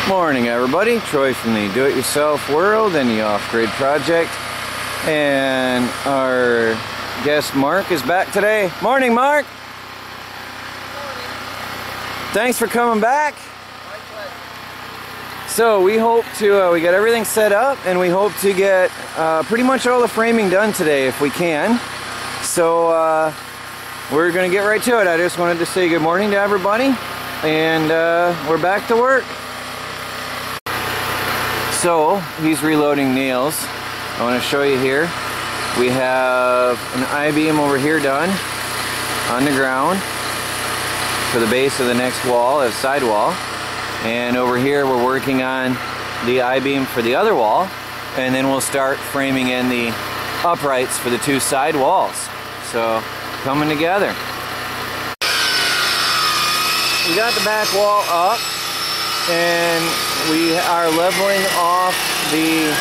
Morning everybody, Troy from the Do-It-Yourself World and the Off-Grid Project, and our guest Marc is back today. Morning Marc! Morning. Thanks for coming back. My pleasure. So we hope to, we got everything set up and we hope to get pretty much all the framing done today if we can. So we're going to get right to it. I just wanted to say good morning to everybody, and we're back to work. So he's reloading nails. I want to show you here. We have an I-beam over here done on the ground for the base of the next wall, a side wall. And over here we're working on the I-beam for the other wall, and then we'll start framing in the uprights for the two side walls. So coming together. We got the back wall up, and we are leveling off the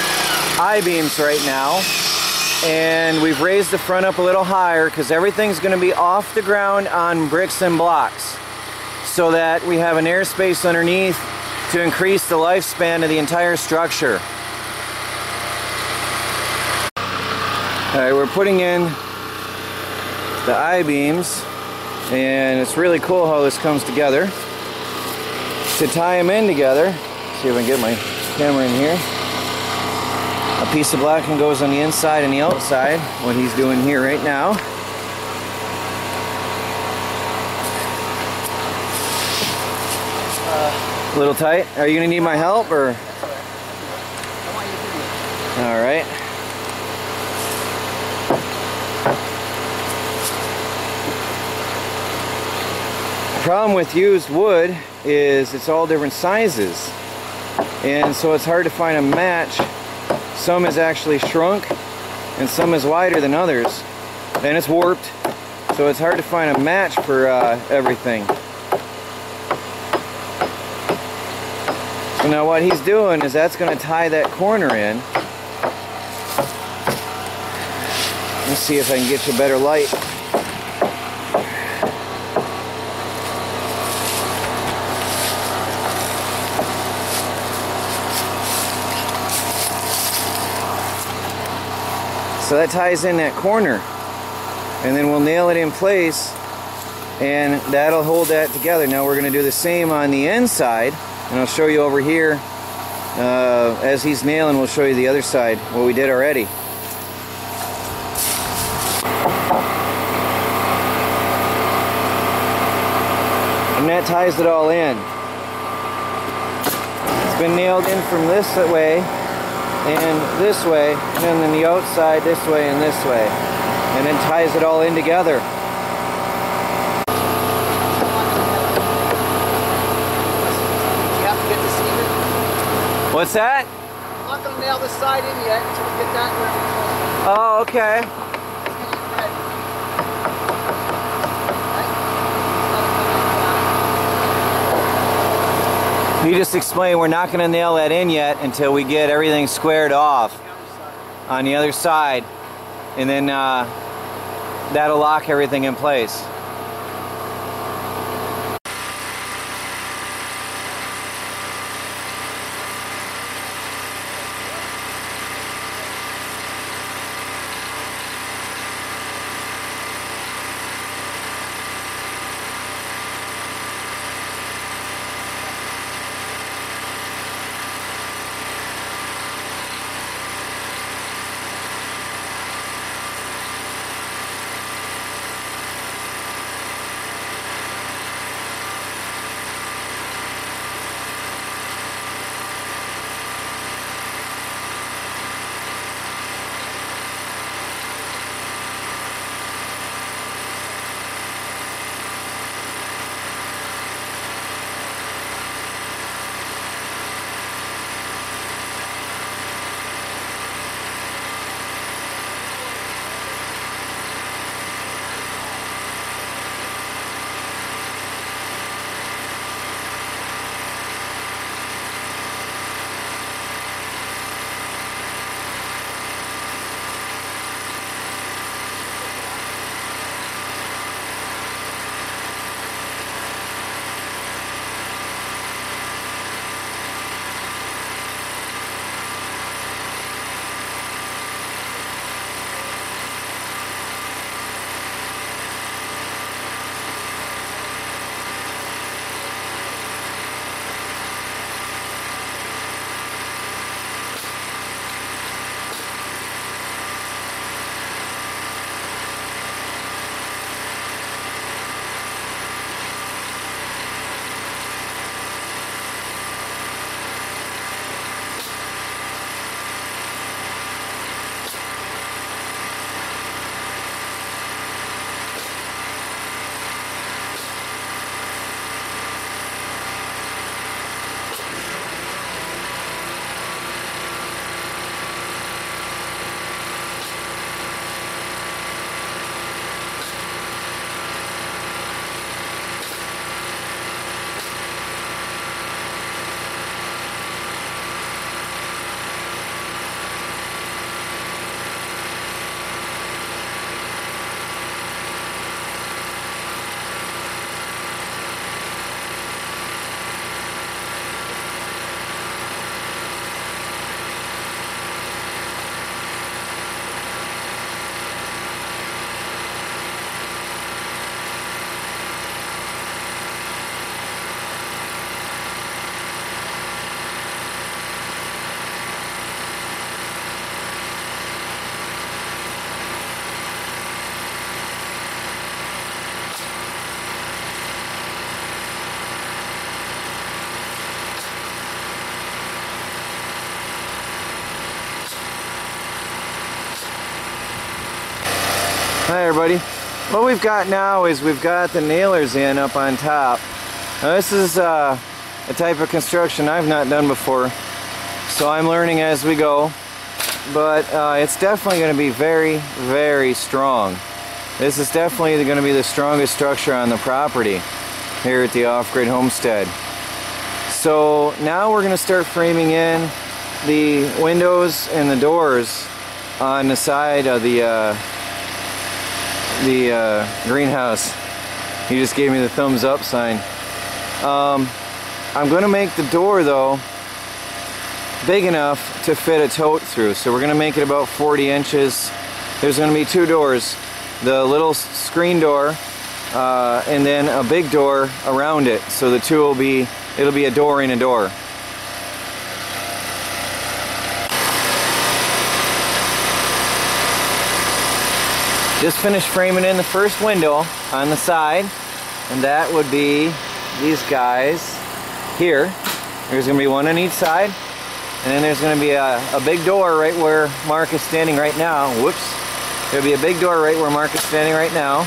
I-beams right now, and we've raised the front up a little higher because everything's going to be off the ground on bricks and blocks, so that we have an airspace underneath to increase the lifespan of the entire structure. Alright, we're putting in the I-beams, and it's really cool how this comes together. To tie them in together, see if I can get my camera in here. A piece of blacking goes on the inside and the outside, what he's doing here right now. A little tight. Are you going to need my help, or? All right. The problem with used wood is it's all different sizes, and so it's hard to find a match. Some is actually shrunk and some is wider than others, and it's warped, so it's hard to find a match for everything. So now what he's doing is that's going to tie that corner in. Let's see if I can get you a better light. So that ties in that corner, and then we'll nail it in place, and that'll hold that together. Now we're going to do the same on the inside, and I'll show you over here as he's nailing. We'll show you the other side, what we did already. And that ties it all in. It's been nailed in from this way and this way, and then the outside this way and this way, and then ties it all in together. You have to get the cedar. What's that? I'm not going to nail this side in yet until we get that where Oh, okay. You just explained we're not going to nail that in yet until we get everything squared off on the other side, and then that'll lock everything in place. Hi everybody. What we've got now is we've got the nailers in up on top. Now this is a type of construction I've not done before, so I'm learning as we go, but it's definitely going to be very, very strong. This is definitely going to be the strongest structure on the property here at the off-grid homestead. So now we're going to start framing in the windows and the doors on the side of the greenhouse. He just gave me the thumbs up sign. I'm going to make the door though big enough to fit a tote through, so we're going to make it about 40 inches. There's going to be two doors, the little screen door and then a big door around it, so the two will be, it'll be a door in a door. Just finished framing in the first window on the side, and that would be these guys here. There's going to be one on each side, and then there's going to be a big door right where Marc is standing right now. Whoops. There'll be a big door right where Marc is standing right now,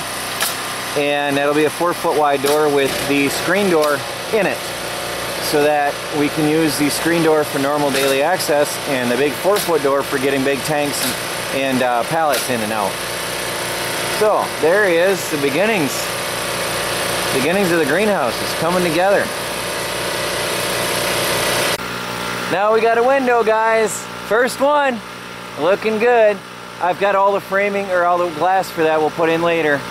and that'll be a 4-foot wide door with the screen door in it, so that we can use the screen door for normal daily access and the big 4-foot door for getting big tanks and pallets in and out. So there he is, the beginnings of the greenhouse is coming together. Now we got a window, guys. First one, looking good. I've got all the framing, or all the glass for that we'll put in later.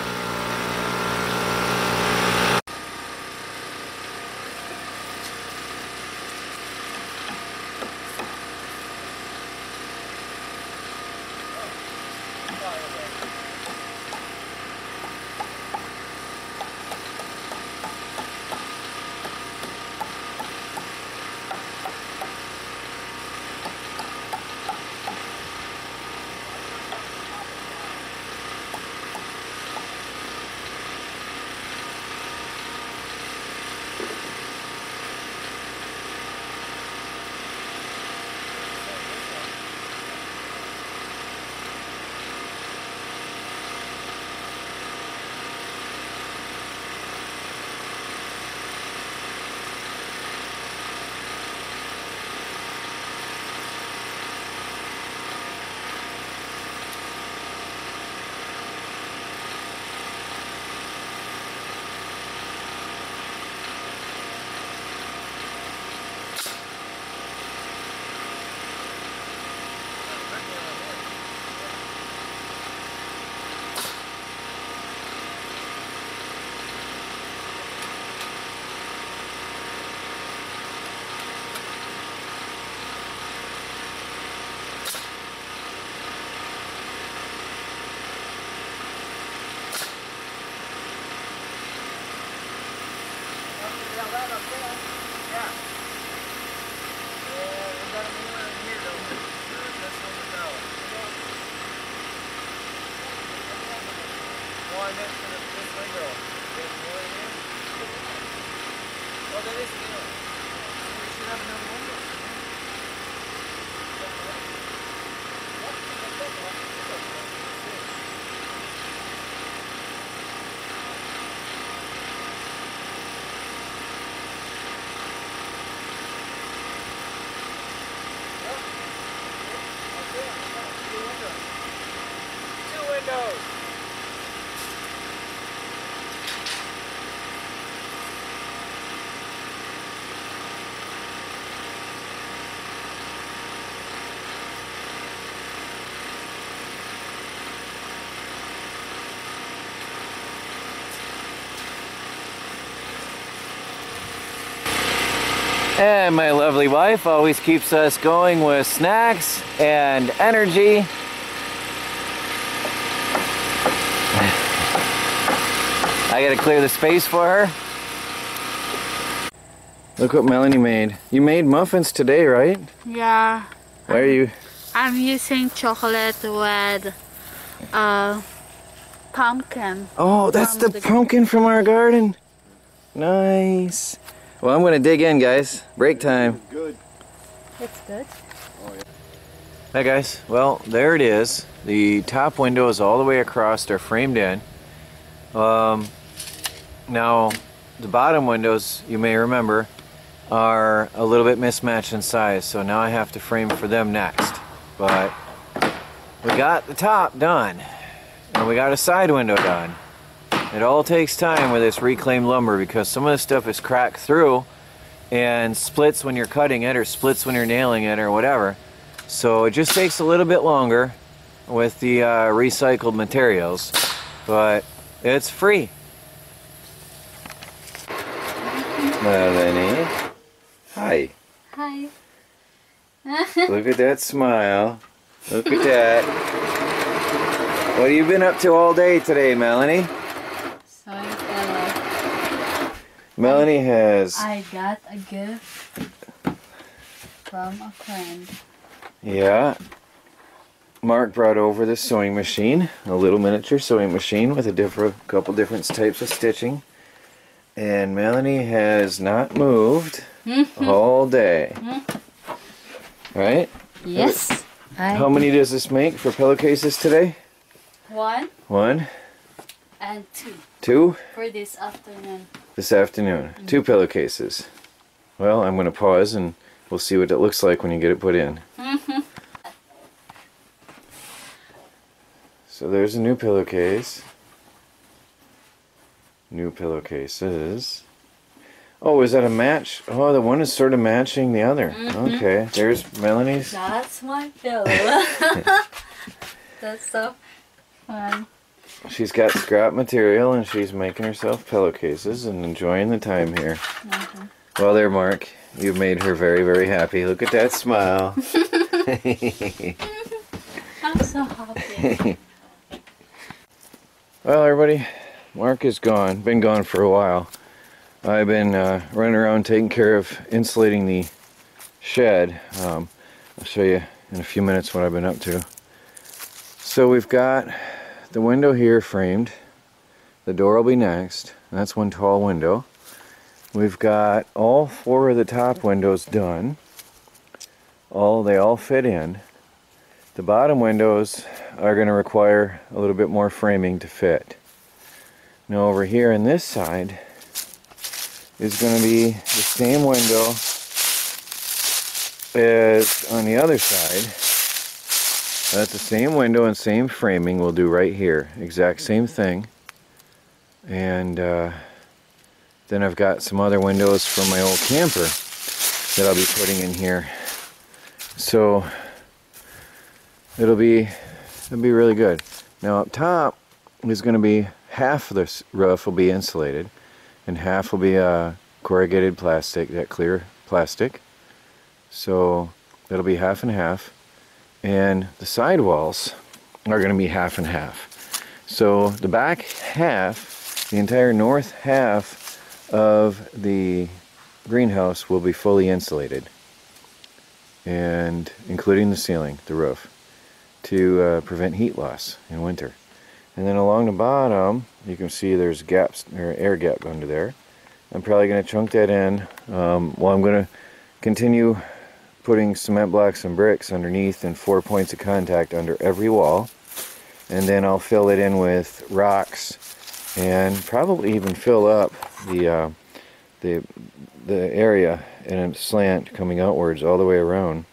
And my lovely wife always keeps us going with snacks and energy. I gotta clear the space for her. Look what Melanie made. You made muffins today, right? Yeah. Why are you? I'm using chocolate with pumpkin. Oh, that's the pumpkin from our garden. Nice. Well, I'm gonna dig in, guys. Break time. Good. It's good. Oh, yeah. Hi guys, well there it is. The top windows all the way across are framed in. Now the bottom windows, you may remember, are a little bit mismatched in size, so now I have to frame for them next. But we got the top done and we got a side window done. It all takes time with this reclaimed lumber because some of this stuff is cracked through and splits when you're cutting it or splits when you're nailing it or whatever. So it just takes a little bit longer with the recycled materials, but it's free. Melanie, hi. Hi. Look at that smile. Look at that. What have you been up to all day today, Melanie? Sewing pillow. Melanie has... I got a gift from a friend. Yeah. Marc brought over the sewing machine, a little miniature sewing machine with a couple different types of stitching. And Melanie has not moved all day. Right? Yes. How many does this make for pillowcases today? One One? and two Two? for this afternoon. This afternoon. 2 pillowcases. Well, I'm going to pause and we'll see what it looks like when you get it put in. So there's a new pillowcase. New pillowcases. Oh, is that a match? Oh, the one is sort of matching the other. Okay, there's Melanie's. That's my pillow. That's so fun. She's got scrap material and she's making herself pillowcases and enjoying the time here. Well there, Marc, you've made her very, very happy. Look at that smile. I'm so happy. Well, everybody, Marc is gone. Been gone for a while. I've been running around taking care of insulating the shed. I'll show you in a few minutes what I've been up to. So we've got the window here framed. The door will be next. That's one tall window. We've got all 4 of the top windows done. They all fit in. The bottom windows are going to require a little bit more framing to fit. Now over here on this side is going to be the same window as on the other side. That's the same window and same framing we'll do right here. Exact same thing. And then I've got some other windows from my old camper that I'll be putting in here. So it'll be really good. Now up top is going to be half of this roof will be insulated and half will be corrugated plastic, that clear plastic. So it'll be half and half. And the side walls are going to be half and half. So the back half, the entire north half of the greenhouse will be fully insulated, and including the ceiling, the roof, to prevent heat loss in winter. And then along the bottom, you can see there's gaps, or air gap under there. I'm probably going to chunk that in. I'm going to continue putting cement blocks and bricks underneath and 4 points of contact under every wall. And then I'll fill it in with rocks and probably even fill up the area in a slant coming outwards all the way around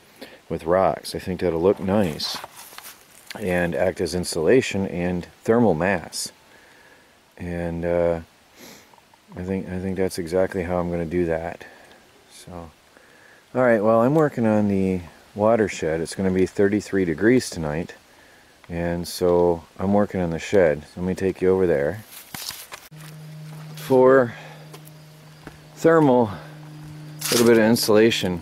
with rocks. I think that'll look nice and act as insulation and thermal mass. And I think that's exactly how I'm going to do that. So, all right. Well, I'm working on the watershed. It's going to be 33 degrees tonight, and so I'm working on the shed. Let me take you over there. For thermal, a little bit of insulation,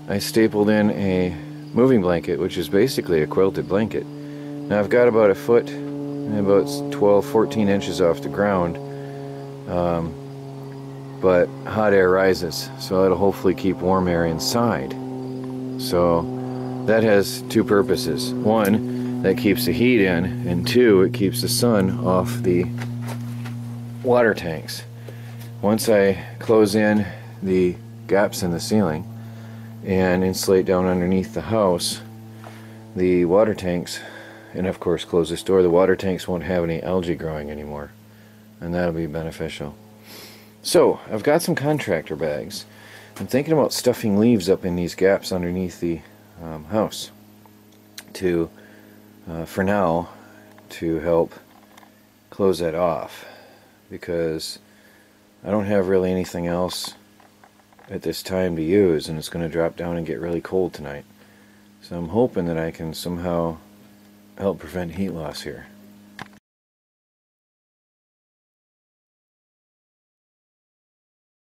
I stapled in a moving blanket, which is basically a quilted blanket. Now I've got about a foot and about 12-14 inches off the ground, but hot air rises, so that'll hopefully keep warm air inside. So that has 2 purposes. 1, that keeps the heat in, and 2, it keeps the sun off the water tanks. Once I close in the gaps in the ceiling and insulate down underneath the house, the water tanks, and of course close this door, the water tanks won't have any algae growing anymore, and that'll be beneficial. So I've got some contractor bags. I'm thinking about stuffing leaves up in these gaps underneath the house to for now, to help close that off, because I don't have really anything else at this time to use, and it's going to drop down and get really cold tonight. So I'm hoping that I can somehow help prevent heat loss here.